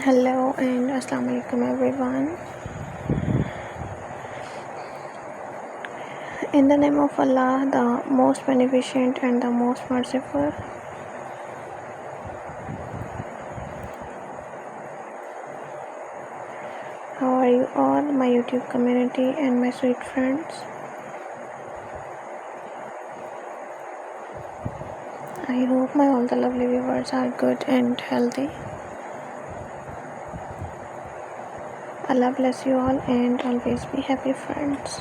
Hello and Assalamu alaikum everyone. In the name of Allah, the most beneficent and the most merciful. How are you all, my YouTube community and my sweet friends? I hope my all the lovely viewers are good and healthy. Allah bless you all and always be happy, friends.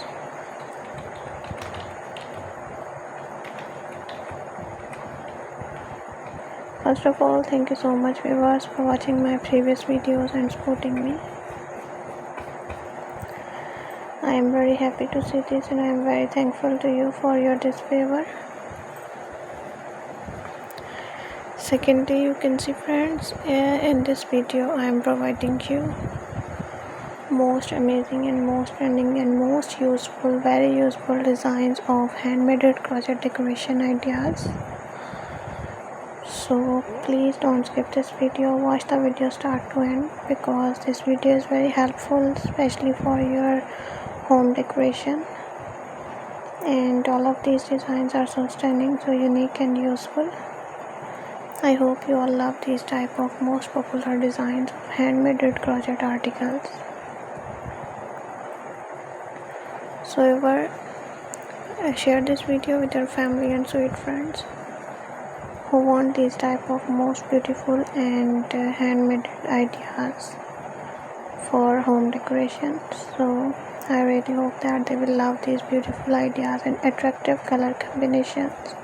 First of all, thank you so much viewers for watching my previous videos and supporting me. I am very happy to see this and I am very thankful to you for your this favor. Secondly, you can see friends, in this video I am providing you most amazing and most trending and most useful, very useful designs of handmade crochet decoration ideas. So please don't skip this video, watch the video start to end because this video is very helpful, especially for your home decoration. And all of these designs are so stunning, so unique and useful. I hope you all love these type of most popular designs of handmade crochet articles. So ever share this video with your family and sweet friends who want these type of most beautiful and handmade ideas for home decoration. So I really hope that they will love these beautiful ideas and attractive color combinations.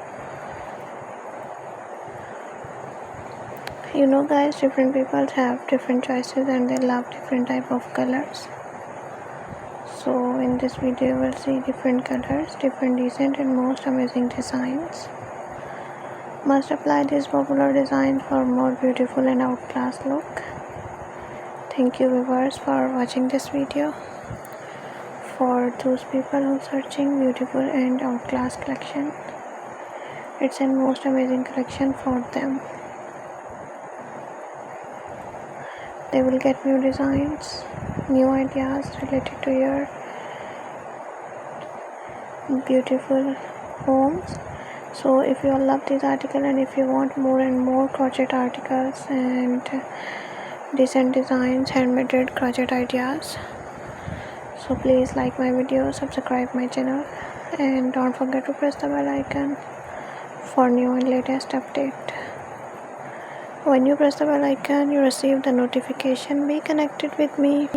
You know guys, different people have different choices and they love different type of colors. So in this video you will see different colors, different decent and most amazing designs. Must apply these popular designs for more beautiful and outclass look. Thank you viewers for watching this video. For those people who are searching beautiful and outclass collection, it's a most amazing collection for them. They will get new designs, new ideas related to your beautiful homes. So if you all love this article and if you want more and more crochet articles and decent designs, handmade crochet ideas, so please like my video, subscribe my channel and don't forget to press the bell icon for new and latest update. When you press the bell icon, you receive the notification. Be connected with me.